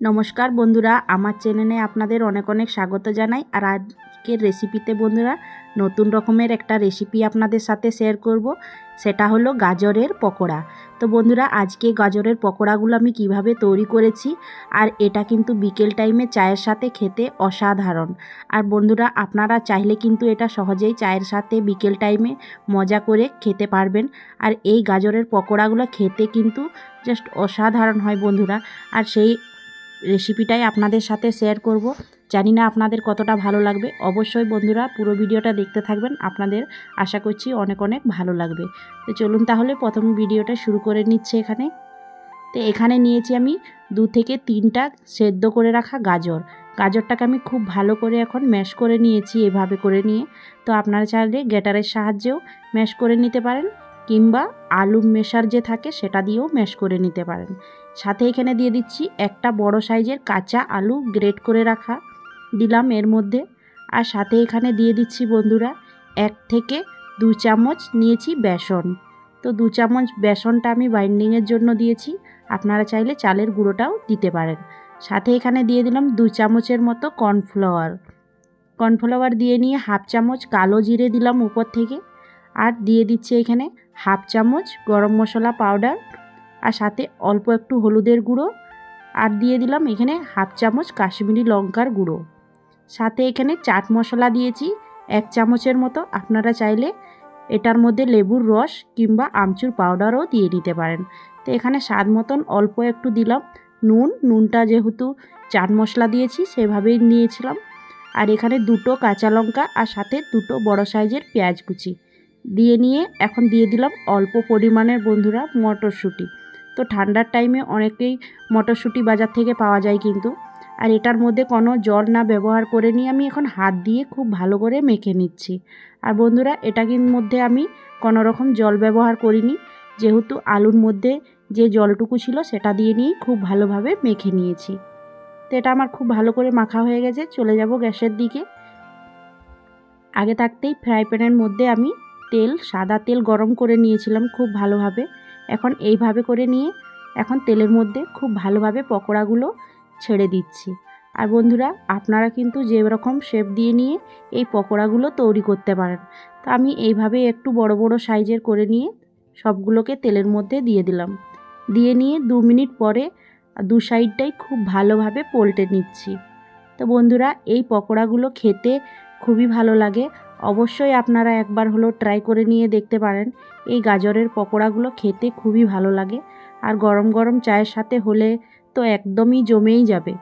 নমস্কার বন্ধুরা, আমার চ্যানেলে আপনাদের অনেক অনেক স্বাগত জানাই। আর আজকের রেসিপিতে বন্ধুরা নতুন রকমের একটা রেসিপি আপনাদের সাথে শেয়ার করব, সেটা হলো গাজরের পকোড়া। তো বন্ধুরা, আজকে গাজরের পকোড়াগুলো আমি কিভাবে তৈরি করেছি, আর এটা কিন্তু বিকেল টাইমে চায়ের সাথে খেতে অসাধারণ। আর বন্ধুরা, আপনারা চাইলে কিন্তু এটা সহজেই চায়ের সাথে বিকেল টাইমে মজা করে খেতে পারবেন। আর এই গাজরের পকোড়াগুলো খেতে কিন্তু জাস্ট অসাধারণ হয় বন্ধুরা। আর সেই রেসিপিটাই আপনাদের সাথে শেয়ার করব। জানি না আপনাদের কতটা ভালো লাগবে। অবশ্যই বন্ধুরা পুরো ভিডিওটা দেখতে থাকবেন, আপনাদের আশা করছি অনেক অনেক ভালো লাগবে। তো চলুন তাহলে প্রথম ভিডিওটা শুরু করে নিচ্ছে এখানে। তো এখানে নিয়েছি আমি 2 থেকে 3টা সেদ্ধ করে রাখা গাজরটাকে আমি খুব ভালো করে এখন ম্যাশ করে নিয়েছি, এভাবে করে নিয়ে। তো আপনারা চাইলে গ্রেটারের সাহায্যেও ম্যাশ করে নিতে পারেন, কিংবা আলু মেশার যে থাকে সেটা দিয়েও ম্যাশ করে নিতে পারেন। সাথে এখানে দিয়ে দিচ্ছি একটা বড় সাইজের কাঁচা আলু গ্রেট করে রাখা, দিলাম এর মধ্যে। আর সাথে এখানে দিয়ে দিচ্ছি বন্ধুরা 1 থেকে 2 চামচ নিয়েছি বেসন। তো 2 চামচ বেসনটা আমি বাইন্ডিংয়ের জন্য দিয়েছি, আপনারা চাইলে চালের গুঁড়োটাও দিতে পারেন। সাথে এখানে দিয়ে দিলাম 2 চামচের মতো কর্নফ্লাওয়ার দিয়ে নিয়ে 1/2 চামচ কালো জিরে দিলাম উপর থেকে। আর দিয়ে দিচ্ছি এখানে 1/2 চামচ গরম মশলা পাউডার, আর সাথে অল্প একটু হলুদের গুঁড়ো, আর দিয়ে দিলাম এখানে 1/2 চামচ কাশ্মীরি লঙ্কার গুঁড়ো। সাথে এখানে চাট মশলা দিয়েছি 1 চামচের মতো, আপনারা চাইলে এটার মধ্যে লেবুর রস কিংবা আমচুর পাউডারও দিয়ে নিতে পারেন। তো এখানে স্বাদ মতন অল্প একটু দিলাম নুনটা যেহেতু চাট মশলা দিয়েছি সেভাবেই নিয়েছিলাম। আর এখানে 2টো কাঁচা লঙ্কা আর সাথে 2টো বড় সাইজের পেঁয়াজ কুচি দিয়ে নিয়ে এখন দিয়ে দিলাম অল্প পরিমাণের বন্ধুরা মটরশুঁটি। তো ঠান্ডার টাইমে অনেকেই মটরশুঁটি বাজার থেকে পাওয়া যায় কিন্তু। আর এটার মধ্যে কোনো জল না ব্যবহার করে নিয়ে আমি এখন হাত দিয়ে খুব ভালো করে মেখে নিচ্ছি। আর বন্ধুরা, এটার মধ্যে আমি কোনো রকম জল ব্যবহার করিনি, যেহেতু আলুর মধ্যে যে জলটুকু ছিল সেটা দিয়ে নিয়েই খুব ভালোভাবে মেখে নিয়েছি। তো এটা আমার খুব ভালো করে মাখা হয়ে গেছে। চলে যাব গ্যাসের দিকে। আগে থাকতেই ফ্রাই প্যানের মধ্যে আমি সাদা তেল গরম করে নিয়েছিলাম খুব ভালোভাবে। এখন এইভাবে করে নিয়ে এখন তেলের মধ্যে খুব ভালোভাবে পকোড়াগুলো ছেড়ে দিচ্ছি। আর বন্ধুরা, আপনারা কিন্তু যে রকম শেপ দিয়ে নিয়ে এই পকোড়াগুলো তৈরি করতে পারেন। তো আমি এইভাবে একটু বড় বড় সাইজের করে নিয়ে সবগুলোকে তেলের মধ্যে দিয়ে দিলাম। দিয়ে নিয়ে 2 মিনিট পরে 2 সাইডটাই খুব ভালোভাবে পলটে নিচ্ছি। তো বন্ধুরা, এই পকোড়াগুলো খেতে খুবই ভালো লাগে। অবশ্যই আপনারা একবার হলেও ট্রাই করে নিয়ে দেখতে পারেন। এই গাজরের পকোড়াগুলো খেতে খুবই ভালো লাগে, আর গরম গরম চায়ের সাথে হলে তো একদমই জমেই যাবে।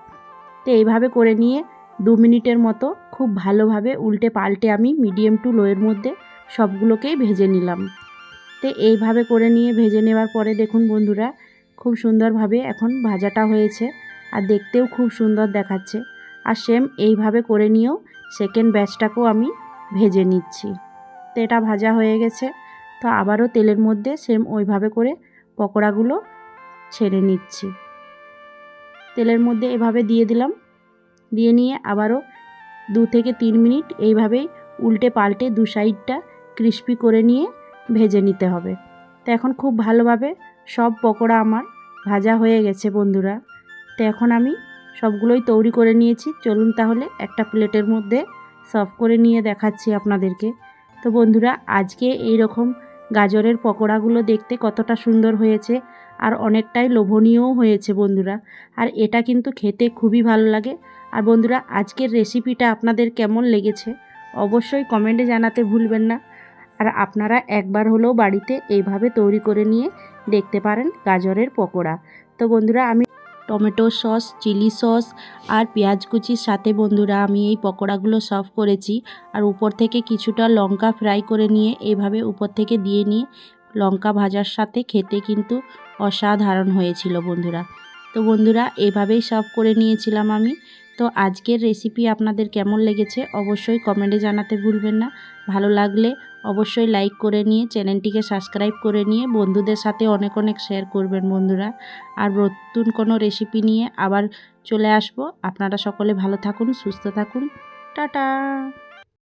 তো এইভাবে করে নিয়ে 2 মিনিটের মতো খুব ভালোভাবে উল্টে পাল্টে আমি মিডিয়াম টু লোয়ের মধ্যে সবগুলোকেই ভেজে নিলাম। তো এইভাবে করে নিয়ে ভেজে নেওয়ার পরে দেখুন বন্ধুরা, খুব সুন্দরভাবে এখন ভাজাটা হয়েছে, আর দেখতেও খুব সুন্দর দেখাচ্ছে। আর সেম এইভাবে করে নিয়েও সেকেন্ড ব্যাচটাকেও আমি ভেজে নিচ্ছি। তো এটা ভাজা হয়ে গেছে। তো আবারও তেলের মধ্যে সেম ওইভাবে করে পকোড়াগুলো ছেড়ে নিচ্ছি। তেলের মধ্যে এভাবে দিয়ে দিলাম, দিয়ে নিয়ে আবারও 2 থেকে 3 মিনিট এইভাবেই উল্টে পাল্টে 2 সাইডটা ক্রিস্পি করে নিয়ে ভেজে নিতে হবে। তো এখন খুব ভালোভাবে সব পকোড়া আমার ভাজা হয়ে গেছে বন্ধুরা। তো এখন আমি সবগুলোই তৈরি করে নিয়েছি। চলুন তাহলে একটা প্লেটের মধ্যে সার্ভ করে নিয়ে দেখাচ্ছি আপনাদেরকে। তো বন্ধুরা, আজকে এই রকম গাজরের পকোড়াগুলো দেখতে কতটা সুন্দর হয়েছে, আর অনেকটাই লোভনীয়ও হয়েছে বন্ধুরা। আর এটা কিন্তু খেতে খুবই ভালো লাগে। আর বন্ধুরা, আজকের রেসিপিটা আপনাদের কেমন লেগেছে অবশ্যই কমেন্টে জানাতে ভুলবেন না। আর আপনারা একবার হলেও বাড়িতে এইভাবে তৈরি করে নিয়ে দেখতে পারেন গাজরের পকোড়া। তো বন্ধুরা, আমি টমেটো সস, চিলি সস আর পেঁয়াজ কুচির সাথে বন্ধুরা আমি এই পকোড়াগুলো সার্ভ করেছি। আর উপর থেকে কিছুটা লঙ্কা ফ্রাই করে নিয়ে এইভাবে উপর থেকে দিয়ে নিয়ে লঙ্কা ভাজার সাথে খেতে কিন্তু অসাধারণ হয়েছিল বন্ধুরা। তো বন্ধুরা, এভাবেই সার্ভ করে নিয়েছিলাম আমি। তো আজকের রেসিপি আপনাদের কেমন লেগেছে অবশ্যই কমেন্টে জানাতে ভুলবেন না। ভালো লাগলে অবশ্যই লাইক করে নিয়ে চ্যানেলটিকে সাবস্ক্রাইব করে নিয়ে বন্ধুদের সাথে অনেক অনেক শেয়ার করবেন বন্ধুরা। আর নতুন কোনো রেসিপি নিয়ে আবার চলে আসবো। আপনারা সকলে ভালো থাকুন, সুস্থ থাকুন। টাটা।